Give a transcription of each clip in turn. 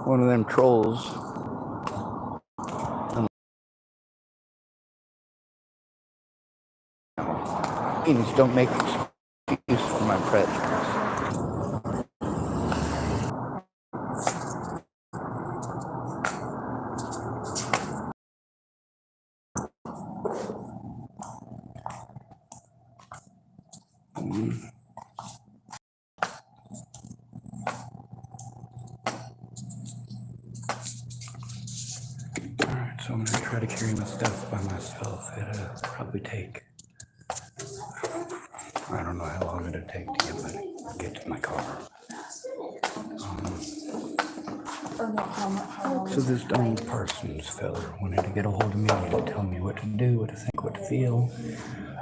one of them trolls. Just don't make excuses for my prejudice. Alright, so I'm gonna try to carry my stuff by myself. It'll probably take, I don't know how long it'll take to get to my car. So this Donald Parsons fella wanted to get a hold of me to tell me what to do, what to think, what to feel,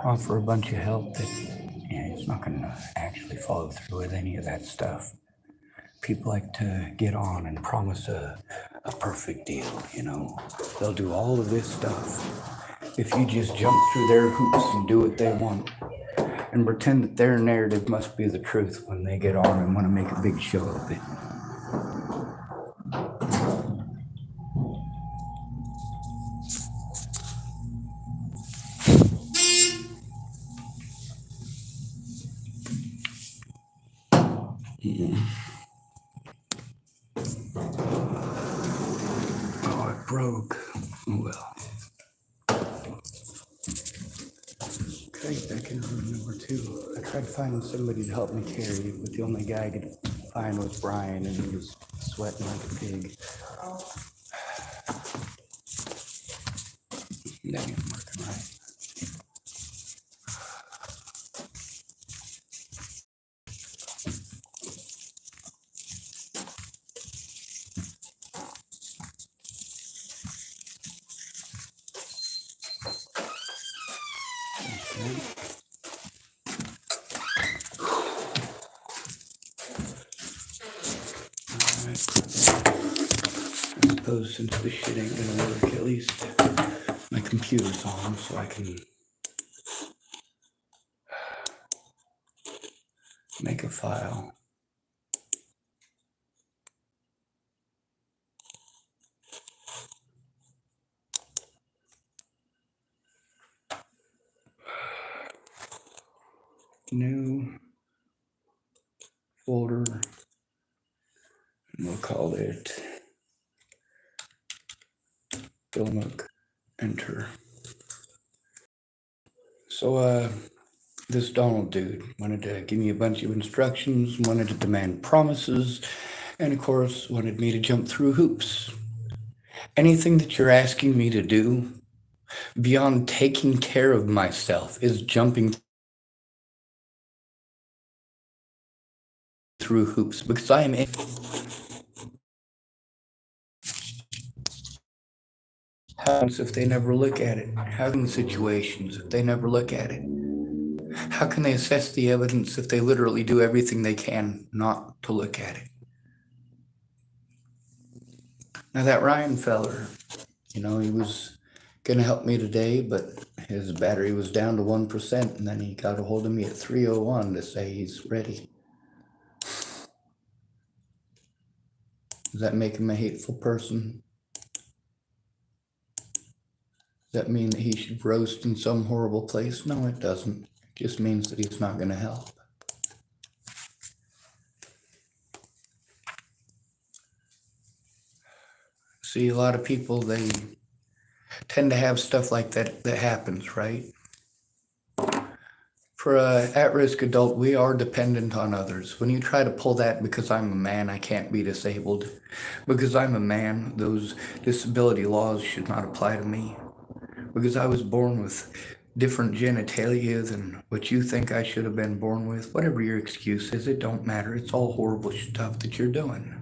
offer a bunch of help that, he's not gonna actually follow through with any of that stuff. People like to get on and promise a perfect deal, They'll do all of this stuff if you just jump through their hoops and do what they want and pretend that their narrative must be the truth when they get on and want to make a big show of it. Oh, it broke. Oh, well. Okay, back in room number 2. I tried finding somebody to help me carry it, but the only guy I could find was Brian, and he was sweating like a pig. That ain't working right. I suppose since this shit ain't gonna work, at least my computer's on so I can make a file. New folder, and we'll call it Filmic. Enter. So this Donald dude wanted to give me a bunch of instructions, wanted to demand promises, and of course wanted me to jump through hoops. Anything that you're asking me to do beyond taking care of myself is jumping through hoops, because I am in happens if they never look at it? How can situations if they never look at it? How can they assess the evidence if they literally do everything they can not to look at it? Now that Ryan feller, he was gonna help me today, but his battery was down to 1%, and then he got a hold of me at 3:01 to say he's ready. Does that make him a hateful person? Does that mean that he should roast in some horrible place? No, it doesn't. It just means that he's not gonna help. See, a lot of people, they tend to have stuff like that happens, right? For an at-risk adult, we are dependent on others. When you try to pull that, because I'm a man, I can't be disabled. Because I'm a man, those disability laws should not apply to me. Because I was born with different genitalia than what you think I should have been born with. Whatever your excuse is, it don't matter. It's all horrible stuff that you're doing.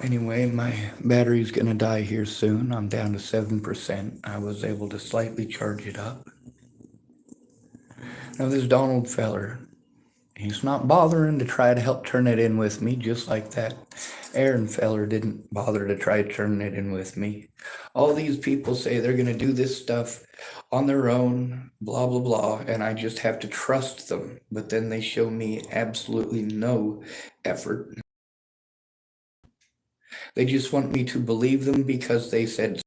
Anyway, my battery's gonna die here soon. I'm down to 7%. I was able to slightly charge it up. Now this Donald feller, He's not bothering to try to help turn it in with me, just like that Aaron feller didn't bother to try to turn it in with me. All these people say they're going to do this stuff on their own, blah, blah, blah, and I just have to trust them. But then they show me absolutely no effort. They just want me to believe them because they said so.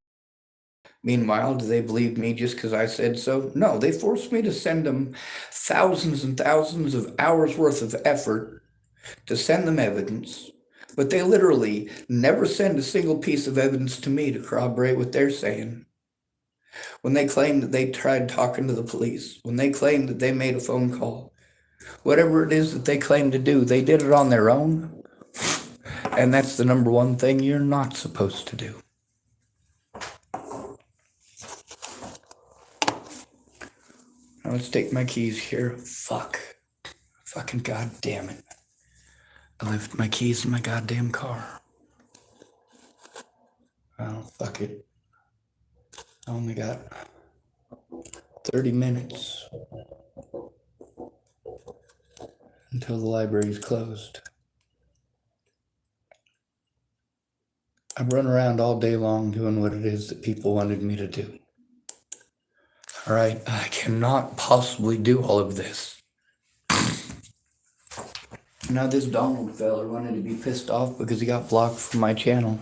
Meanwhile, do they believe me just because I said so? No, they forced me to send them thousands and thousands of hours worth of effort to send them evidence, but they literally never send a single piece of evidence to me to corroborate what they're saying. When they claim that they tried talking to the police, when they claim that they made a phone call, whatever it is that they claim to do, they did it on their own. And that's the number one thing you're not supposed to do. Now let's take my keys here. Fuck. Fucking goddamn it. I left my keys in my goddamn car. Well, fuck it. I only got 30 minutes until the library's closed. I've run around all day long doing what it is that people wanted me to do. All right, I cannot possibly do all of this. Now this Donald fella wanted to be pissed off because he got blocked from my channel.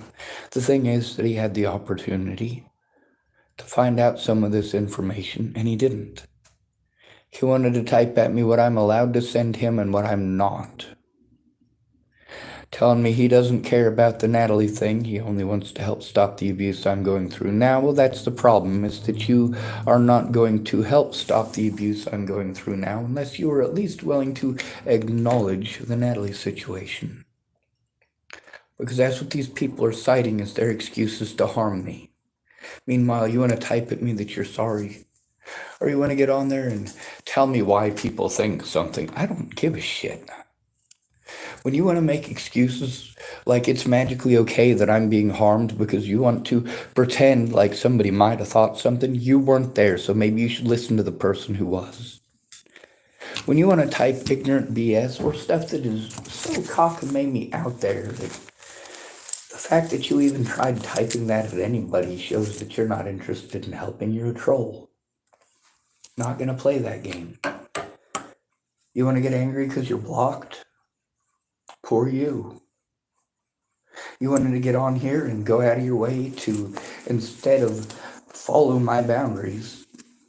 The thing is that he had the opportunity to find out some of this information, and he didn't. He wanted to type at me what I'm allowed to send him and what I'm not. Telling me he doesn't care about the Natalie thing. He only wants to help stop the abuse I'm going through now. Well, that's the problem, is that you are not going to help stop the abuse I'm going through now unless you are at least willing to acknowledge the Natalie situation. Because that's what these people are citing as their excuses to harm me. Meanwhile, you want to type at me that you're sorry. Or you want to get on there and tell me why people think something. I don't give a shit. When you want to make excuses like it's magically okay that I'm being harmed because you want to pretend like somebody might have thought something, you weren't there, so maybe you should listen to the person who was. When you want to type ignorant BS or stuff that is so cockamamie out there, that the fact that you even tried typing that at anybody shows that you're not interested in helping. You're a troll. Not going to play that game. You want to get angry because you're blocked? Poor you. You wanted to get on here and go out of your way to, instead of follow my boundaries,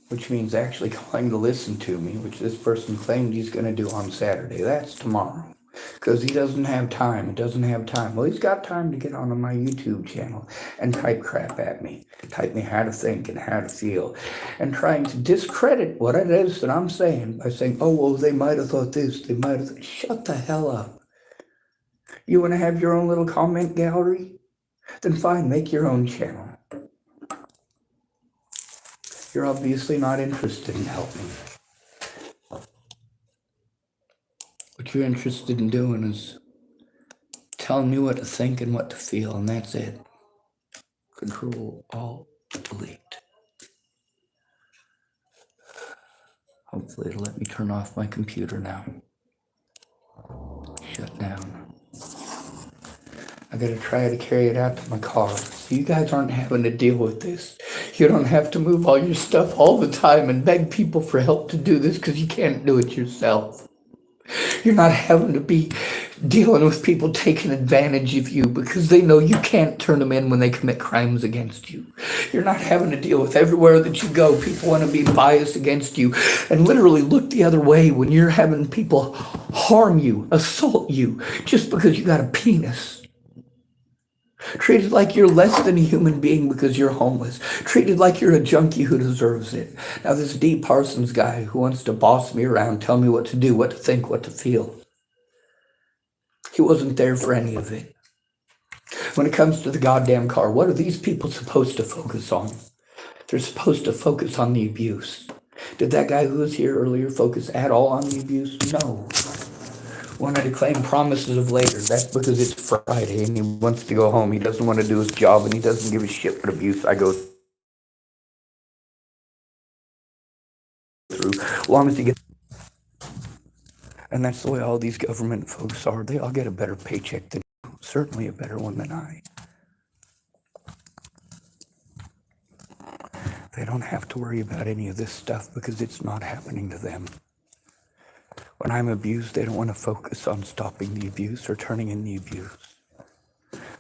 which means actually calling to listen to me, which this person claimed he's going to do on Saturday. That's tomorrow. Because he doesn't have time. It doesn't have time. Well, he's got time to get on my YouTube channel and type crap at me. Type me how to think and how to feel. And trying to discredit what it is that I'm saying by saying, oh, well, they might have thought this. They might have. Shut the hell up. You want to have your own little comment gallery? Then fine, make your own channel. You're obviously not interested in helping. What you're interested in doing is telling me what to think and what to feel, and that's it. Control, Alt, Delete. Hopefully it'll let me turn off my computer now. Shut down. I gotta try to carry it out to my car. So you guys aren't having to deal with this. You don't have to move all your stuff all the time and beg people for help to do this because you can't do it yourself. You're not having to be dealing with people taking advantage of you because they know you can't turn them in when they commit crimes against you. You're not having to deal with everywhere that you go. People want to be biased against you and literally look the other way when you're having people harm you, assault you, just because you got a penis. Treated like you're less than a human being because you're homeless. Treated like you're a junkie who deserves it. Now this D. Parsons guy who wants to boss me around, tell me what to do, what to think, what to feel. He wasn't there for any of it. When it comes to the goddamn car, what are these people supposed to focus on? They're supposed to focus on the abuse. Did that guy who was here earlier focus at all on the abuse? No. Wanted to claim promises of later. That's because it's Friday and he wants to go home. He doesn't want to do his job and he doesn't give a shit what abuse I go through. As long as he gets... And that's the way all these government folks are. They all get a better paycheck than you, certainly a better one than I. They don't have to worry about any of this stuff because it's not happening to them. When I'm abused, they don't want to focus on stopping the abuse or turning in the abuse.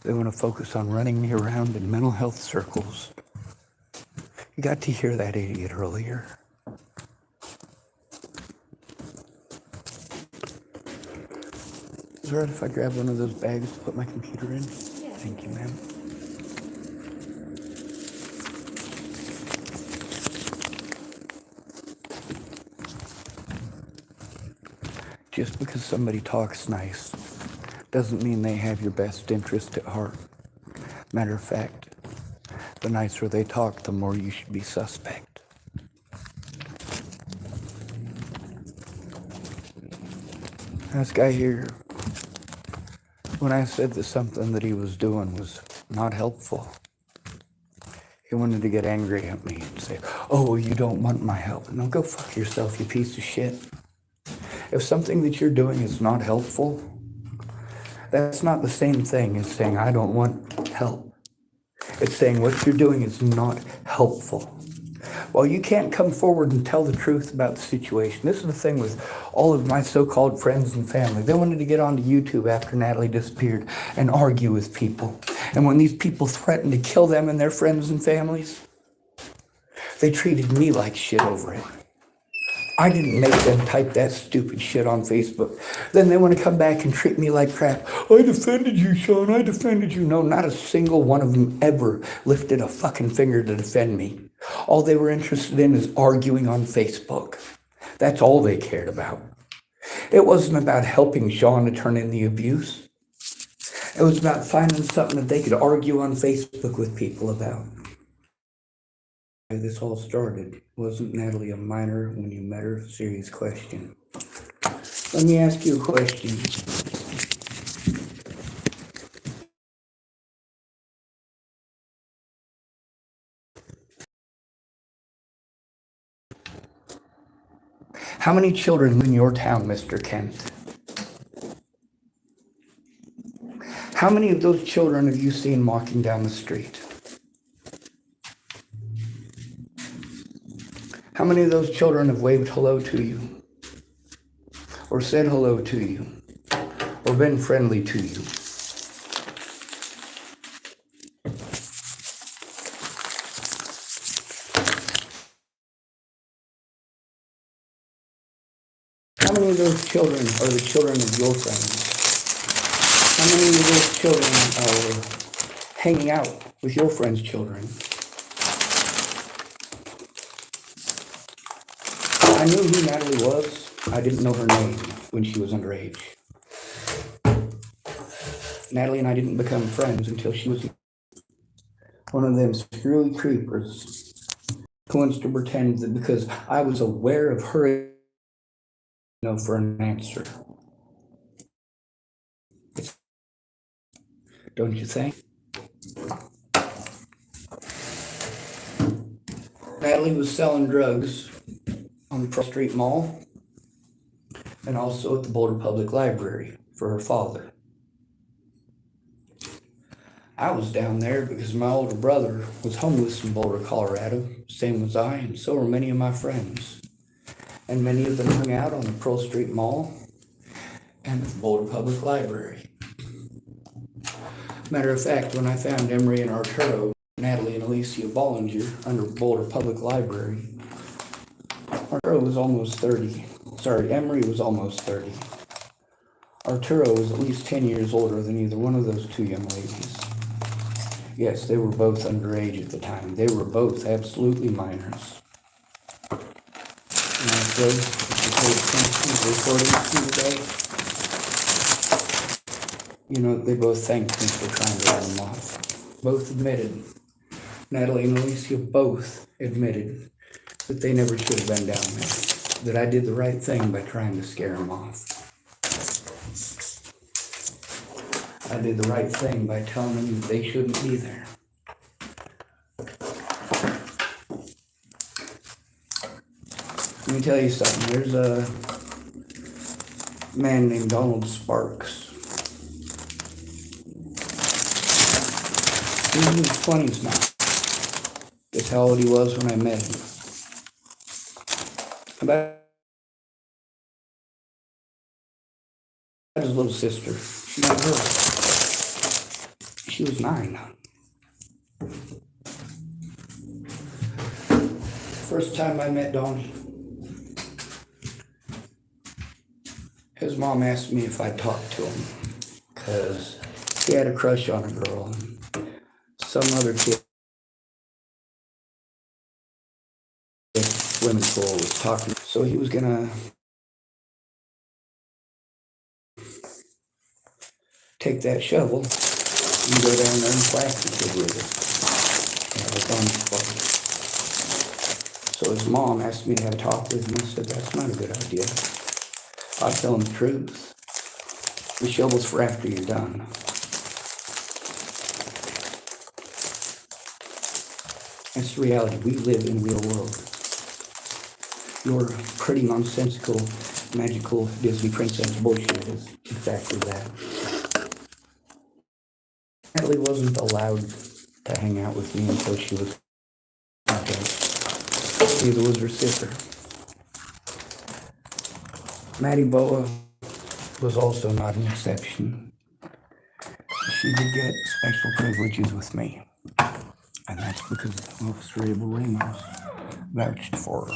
They want to focus on running me around in mental health circles. You got to hear that idiot earlier. Is it all right if I grab one of those bags to put my computer in? Yeah. Thank you, ma'am. Just because somebody talks nice doesn't mean they have your best interest at heart. Matter of fact, the nicer they talk, the more you should be suspect. This guy here, when I said that something that he was doing was not helpful, he wanted to get angry at me and say, oh, well, you don't want my help. No, go fuck yourself, you piece of shit. If something that you're doing is not helpful, that's not the same thing as saying, I don't want help. It's saying what you're doing is not helpful. Well, you can't come forward and tell the truth about the situation. This is the thing with all of my so-called friends and family. They wanted to get onto YouTube after Natalie disappeared and argue with people. And when these people threatened to kill them and their friends and families, they treated me like shit over it. I didn't make them type that stupid shit on Facebook. Then they want to come back and treat me like crap. I defended you, Sean. I defended you. No, not a single one of them ever lifted a fucking finger to defend me. All they were interested in is arguing on Facebook. That's all they cared about. It wasn't about helping Sean to turn in the abuse. It was about finding something that they could argue on Facebook with people about. This all started. Wasn't Natalie a minor when you met her? Serious question. Let me ask you a question. How many children live in your town, Mr. Kent? How many of those children have you seen walking down the street? How many of those children have waved hello to you? Or said hello to you? Or been friendly to you? How many of those children are the children of your friends? How many of those children are hanging out with your friends' children? I knew who Natalie was. I didn't know her name when she was underage. Natalie and I didn't become friends until she was one of them screwy creepers who wants to pretend that because I was aware of her, for an answer. Don't you think? Natalie was selling drugs on the Pearl Street Mall and also at the Boulder Public Library for her father. I was down there because my older brother was homeless in Boulder, Colorado, same as I, and so were many of my friends. And many of them hung out on the Pearl Street Mall and at the Boulder Public Library. Matter of fact, when I found Emery and Arturo, Natalie and Alicia Bollinger under Boulder Public Library, Arturo was almost 30. Sorry, Emery was almost 30. Arturo was at least 10 years older than either one of those two young ladies. Yes, they were both underage at the time. They were both absolutely minors. And I said, if you pay attention to the recordings today, they both thanked me for trying to run them off. Both admitted. Natalie and Alicia both admitted that they never should have been down there. That I did the right thing by trying to scare them off. I did the right thing by telling them that they shouldn't be there. Let me tell you something. A man named Donald Sparks. He's in his 20s now. Guess how old he was when I met him. About his little sister. She met her. She was 9. First time I met Donnie, his mom asked me if I'd talk to him because he had a crush on a girl. Some other kid at the swimming pool was talking, so he was gonna take that shovel and go down there and whack the kid with it. That was Donnie's fault. So his mom asked me to have a talk with him. I said, that's not a good idea. I'll tell him the truth. The shovel's for after you're done. That's the reality. We live in the real world. Your pretty nonsensical, magical Disney princess bullshit is exactly that. Natalie wasn't allowed to hang out with me until she was dead. Neither was her sister. Maddie Boa was also not an exception. She did get special privileges with me. And that's because Officer Abel Ramos vouched for her.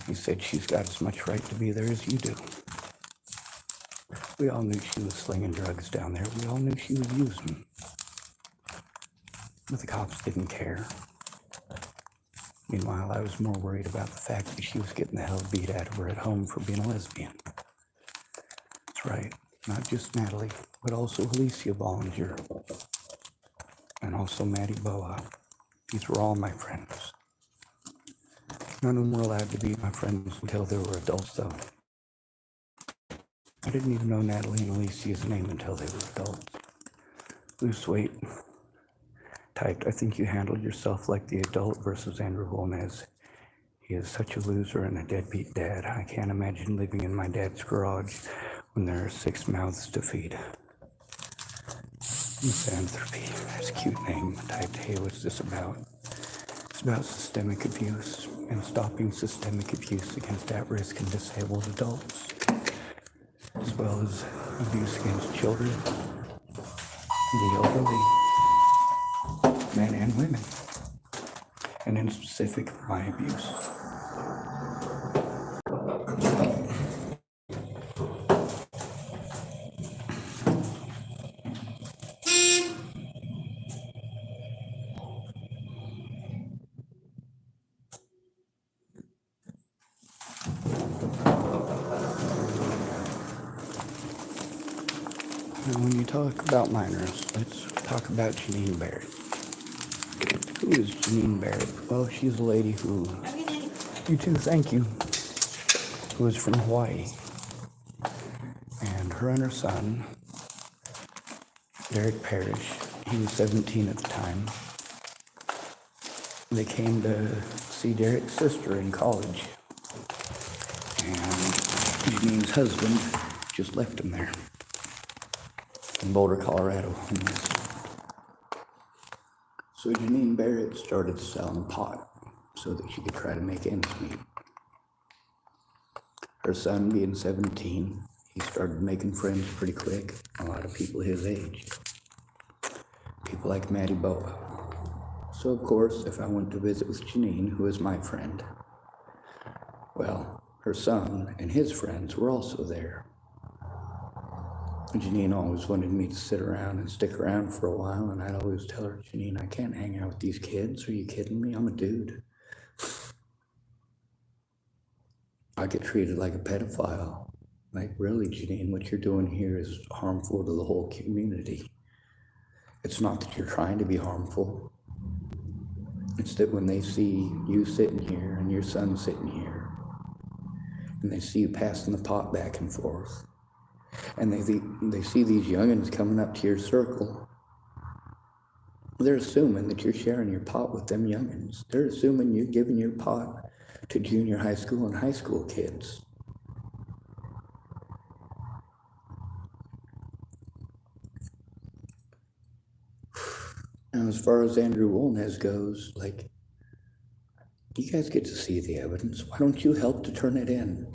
He said she's got as much right to be there as you do. We all knew she was slinging drugs down there. We all knew she was using. But the cops didn't care. Meanwhile, I was more worried about the fact that she was getting the hell beat out of her at home for being a lesbian. That's right. Not just Natalie, but also Alicia Bollinger. And also Maddie Boa. These were all my friends. None of them were allowed to be my friends until they were adults, though. I didn't even know Natalie and Alicia's name until they were adults. Loose weight. Typed, I think you handled yourself like the adult versus Andrew Gomez. He is such a loser and a deadbeat dad. I can't imagine living in my dad's garage when there are 6 mouths to feed. Misanthropy. That's a cute name. I typed, hey, what's this about? It's about systemic abuse and stopping systemic abuse against at-risk and disabled adults, as well as abuse against children, the elderly, men and women, and in specific, my abuse. Now, when you talk about minors, let's talk about Janine Barrett. Who is Janine Barrett? Well, she's a lady who, you too, thank you, who is from Hawaii. And her and her son, Derek Parrish, he was 17 at the time. They came to see Derek's sister in college. And Janine's husband just left him there in Boulder, Colorado. So Janine Barrett started selling pot so that she could try to make ends meet. Her son being 17, he started making friends pretty quick. A lot of people his age. People like Maddie Boa. So of course, if I went to visit with Janine, who is my friend, well, her son and his friends were also there. Janine always wanted me to sit around and stick around for a while, and I'd always tell her, Janine, I can't hang out with these kids. Are you kidding me? I'm a dude. I get treated like a pedophile. Like, really, Janine, what you're doing here is harmful to the whole community. It's not that you're trying to be harmful. It's that when they see you sitting here and your son sitting here, and they see you passing the pot back and forth, and they see these youngins coming up to your circle, they're assuming that you're sharing your pot with them youngins. They're assuming you're giving your pot to junior high school and high school kids. Now, as far as Andrew Wolnez goes, like, you guys get to see the evidence. Why don't you help to turn it in?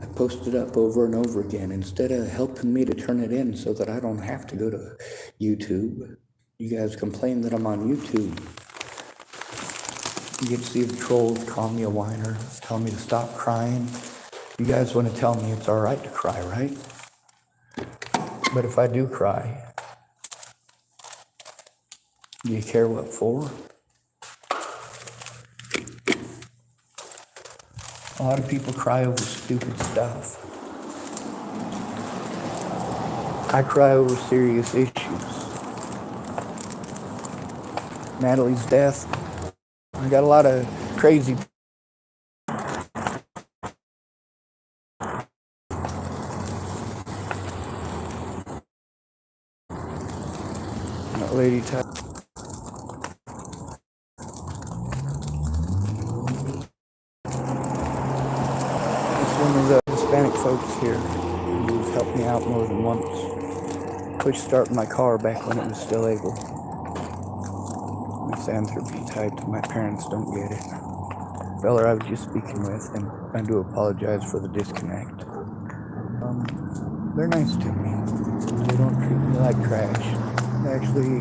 I posted up over and over again. Instead of helping me to turn it in so that I don't have to go to YouTube, you guys complain that I'm on YouTube. You get to see the trolls call me a whiner, tell me to stop crying. You guys want to tell me it's all right to cry, right? But if I do cry, do you care what for? A lot of people cry over stupid stuff. I cry over serious issues. Natalie's death. I got a lot of crazy lady type. It's one of the Hispanic folks here who's helped me out more than once. Push start my car back when it was still able. Misanthropy type, my parents don't get it. Fella I was just speaking with, and I do apologize for the disconnect. They're nice to me. They don't treat me like trash. They actually